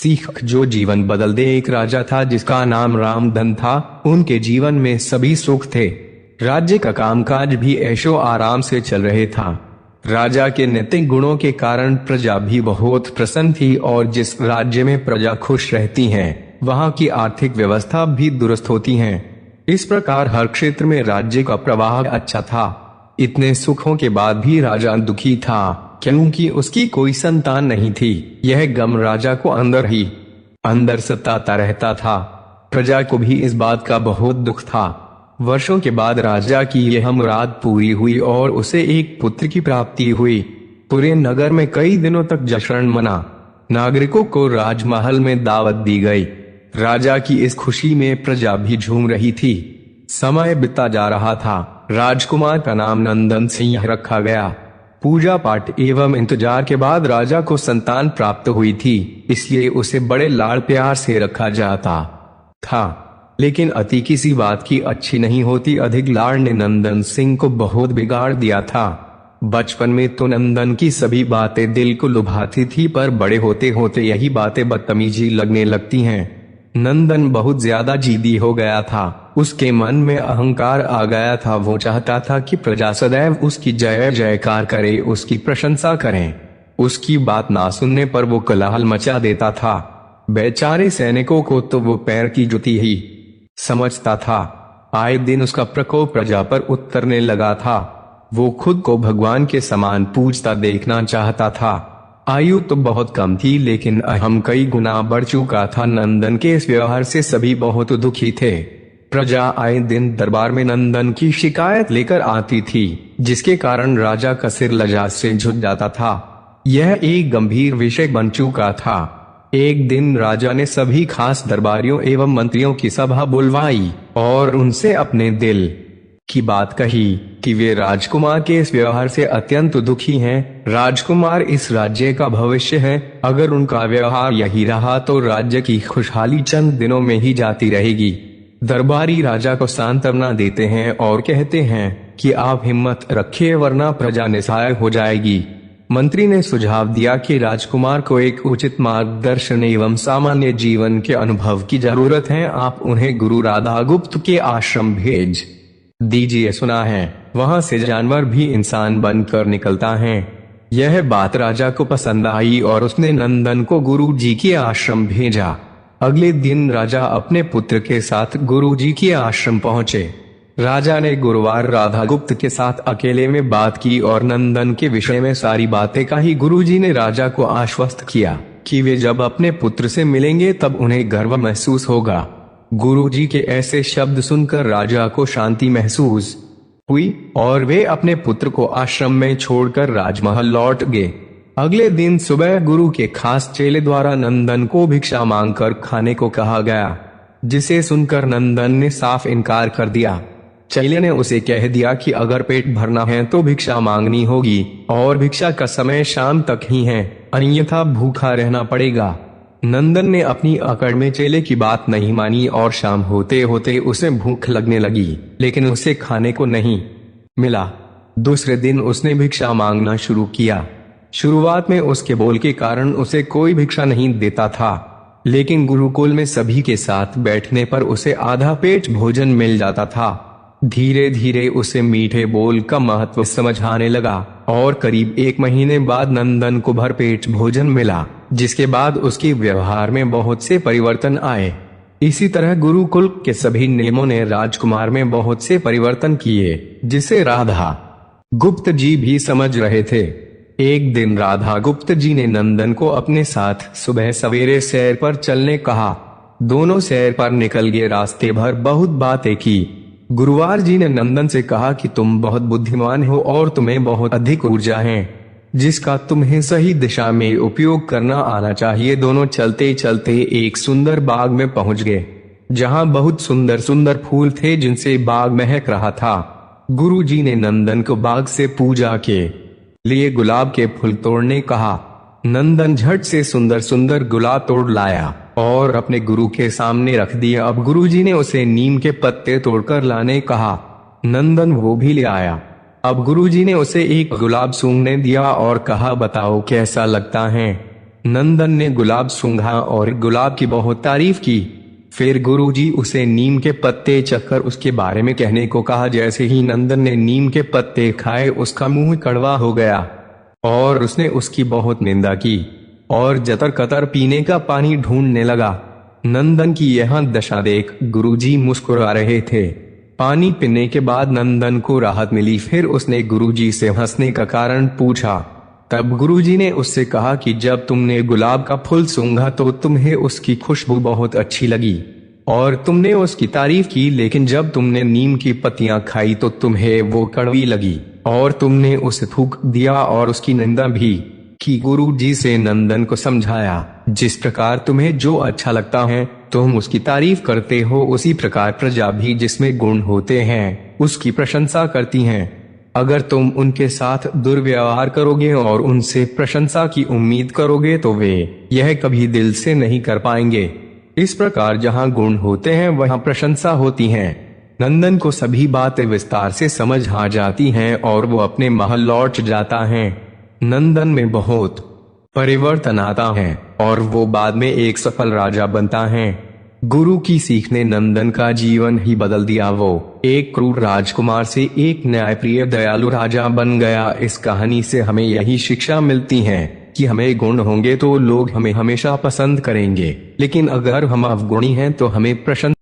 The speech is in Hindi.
सीख जो जीवन बदल दे। एक राजा था जिसका नाम रामधन था। उनके जीवन में सभी सुख थे। राज्य का कामकाज भी ऐशो आराम से चल रहे था। राजा के नैतिक गुणों के कारण प्रजा भी बहुत प्रसन्न थी और जिस राज्य में प्रजा खुश रहती है वहां की आर्थिक व्यवस्था भी दुरुस्त होती है। इस प्रकार हर क्षेत्र में राज्य का प्रवाह अच्छा था। इतने सुखों के बाद भी राजा दुखी था क्योंकि उसकी कोई संतान नहीं थी। यह गम राजा को अंदर ही अंदर सताता रहता था। प्रजा को भी इस बात का बहुत दुख था। वर्षों के बाद राजा की यह मुराद पूरी हुई और उसे एक पुत्र की प्राप्ति हुई। पूरे नगर में कई दिनों तक जश्न मना। नागरिकों को राजमहल में दावत दी गई। राजा की इस खुशी में प्रजा भी झूम रही थी। समय बीता जा रहा था। राजकुमार का नाम नंदन सिंह रखा गया। पूजा पाठ एवं इंतजार के बाद राजा को संतान प्राप्त हुई थी, इसलिए उसे बड़े लाड़ प्यार से रखा जाता था। लेकिन अति किसी बात की अच्छी नहीं होती। अधिक लाड़ ने नंदन सिंह को बहुत बिगाड़ दिया था। बचपन में तो नंदन की सभी बातें दिल को लुभाती थी, पर बड़े होते होते यही बातें बदतमीजी लगने लगती हैं। नंदन बहुत ज्यादा जिद्दी हो गया था। उसके मन में अहंकार आ गया था। वो चाहता था कि प्रजा सदैव उसकी जय जयकार करे, उसकी प्रशंसा करें। उसकी बात ना सुनने पर वो कोलाहल मचा देता था। बेचारे सैनिकों को तो वो पैर की जुती ही समझता था। आए दिन उसका प्रकोप प्रजा पर उतरने लगा था। वो खुद को भगवान के समान पूजता देखना चाहता था। आयु तो बहुत कम थी लेकिन अहम कई गुना बढ़ चुका था। नंदन के इस व्यवहार से सभी बहुत दुखी थे। प्रजा आए दिन दरबार में नंदन की शिकायत लेकर आती थी, जिसके कारण राजा का सिर लज्जा से झुक जाता था। यह एक गंभीर विषय बन चुका था। एक दिन राजा ने सभी खास दरबारियों एवं मंत्रियों की सभा बुलवाई और उनसे अपने दिल की बात कही कि वे राजकुमार के इस व्यवहार से अत्यंत दुखी हैं। राजकुमार इस राज्य का भविष्य है। अगर उनका व्यवहार यही रहा तो राज्य की खुशहाली चंद दिनों में ही जाती रहेगी। दरबारी राजा को सांत्वना देते हैं और कहते हैं कि आप हिम्मत रखिए वरना प्रजा निस्सहाय हो जाएगी। मंत्री ने सुझाव दिया कि राजकुमार को एक उचित मार्गदर्शन एवं सामान्य जीवन के अनुभव की जरूरत है। आप उन्हें गुरु राधा गुप्त के आश्रम भेज दीजिए। सुना है वहां से जानवर भी इंसान बनकर निकलता है। यह बात राजा को पसंद आई और उसने नंदन को गुरु जी के आश्रम भेजा। अगले दिन राजा अपने पुत्र के साथ गुरु जी के आश्रम पहुंचे। राजा ने गुरुवार राधा गुप्त के साथ अकेले में बात की और नंदन के विषय में सारी बातें कही। गुरुजी ने राजा को आश्वस्त किया कि वे जब अपने पुत्र से मिलेंगे तब उन्हें गर्व महसूस होगा। गुरुजी के ऐसे शब्द सुनकर राजा को शांति महसूस हुई और वे अपने पुत्र को आश्रम में छोड़कर राजमहल लौट गए। अगले दिन सुबह गुरु के खास चेले द्वारा नंदन को भिक्षा मांगकर खाने को कहा गया, जिसे सुनकर नंदन ने साफ इनकार कर दिया। चेले ने उसे कह दिया कि अगर पेट भरना है तो भिक्षा मांगनी होगी और भिक्षा का समय शाम तक ही है, अन्यथा भूखा रहना पड़ेगा। नंदन ने अपनी अकड़ में चेले की बात नहीं मानी और शाम होते होते उसे भूख लगने लगी, लेकिन उसे खाने को नहीं मिला। दूसरे दिन उसने भिक्षा मांगना शुरू किया। शुरुआत में उसके बोल के कारण उसे कोई भिक्षा नहीं देता था, लेकिन गुरुकुल में सभी के साथ बैठने पर उसे आधा पेट भोजन मिल जाता था। धीरे धीरे उसे मीठे बोल का महत्व समझ आने लगा और करीब 1 महीने बाद नंदन को भरपेट भोजन मिला, जिसके बाद उसके व्यवहार में बहुत से परिवर्तन आए। इसी तरह गुरुकुल के सभी नियमों ने राजकुमार में बहुत से परिवर्तन किए, जिसे राधा गुप्त जी भी समझ रहे थे। एक दिन राधा गुप्त जी ने नंदन को अपने साथ सुबह सवेरे सैर पर चलने कहा। दोनों सैर पर निकल गए। रास्ते भर बहुत बातें की। गुरुवार जी ने नंदन से कहा कि तुम बहुत बुद्धिमान हो और तुम्हें बहुत अधिक ऊर्जा है, जिसका तुम्हें सही दिशा में उपयोग करना आना चाहिए। दोनों चलते चलते एक सुंदर बाग में पहुंच गए, जहां बहुत सुंदर सुंदर फूल थे जिनसे बाग महक रहा था। गुरु जी ने नंदन को बाग से पूजा के लिए गुलाब के फूल तोड़ने कहा। नंदन झट से सुंदर सुंदर गुलाब तोड़ लाया और अपने गुरु के सामने रख दिया। अब गुरुजी ने उसे नीम के पत्ते तोड़कर लाने कहा। नंदन वो भी ले आया। अब गुरुजी ने उसे एक गुलाब सूंघने दिया और कहा, बताओ कैसा लगता है। नंदन ने गुलाब सूंघा और गुलाब की बहुत तारीफ की। फिर गुरुजी उसे नीम के पत्ते चखकर उसके बारे में कहने को कहा। जैसे ही नंदन ने नीम के पत्ते खाए उसका मुंह कड़वा हो गया और उसने उसकी बहुत निंदा की और जतर कतर पीने का पानी ढूंढने लगा। नंदन की यह दशा देख गुरुजी मुस्कुरा रहे थे। पानी पीने के बाद नंदन को राहत मिली। फिर उसने गुरुजी से हंसने का कारण पूछा। तब गुरुजी ने उससे कहा कि जब तुमने गुलाब का फूल सूंघा तो तुम्हें उसकी खुशबू बहुत अच्छी लगी और तुमने उसकी तारीफ की, लेकिन जब तुमने नीम की पत्तियां खाई तो तुम्हें वो कड़वी लगी और तुमने उसे थूक दिया और उसकी निंदा भी की। गुरुजी से नंदन को समझाया, जिस प्रकार तुम्हें जो अच्छा लगता है तुम उसकी तारीफ करते हो, उसी प्रकार प्रजा भी जिसमें गुण होते हैं उसकी प्रशंसा करती हैं। अगर तुम उनके साथ दुर्व्यवहार करोगे और उनसे प्रशंसा की उम्मीद करोगे तो वे यह कभी दिल से नहीं कर पाएंगे। इस प्रकार जहाँ गुण होते हैं वहाँ प्रशंसा होती है। नंदन को सभी बातें विस्तार से समझ आ जाती हैं और वो अपने महल लौट जाता है। नंदन में बहुत परिवर्तन आता है और वो बाद में एक सफल राजा बनता है। गुरु की सीख ने नंदन का जीवन ही बदल दिया। वो एक क्रूर राजकुमार से एक न्यायप्रिय दयालु राजा बन गया। इस कहानी से हमें यही शिक्षा मिलती है कि हमें गुण होंगे तो लोग हमें हमेशा पसंद करेंगे, लेकिन अगर हम अवगुणी हैं तो हमें प्रशंसा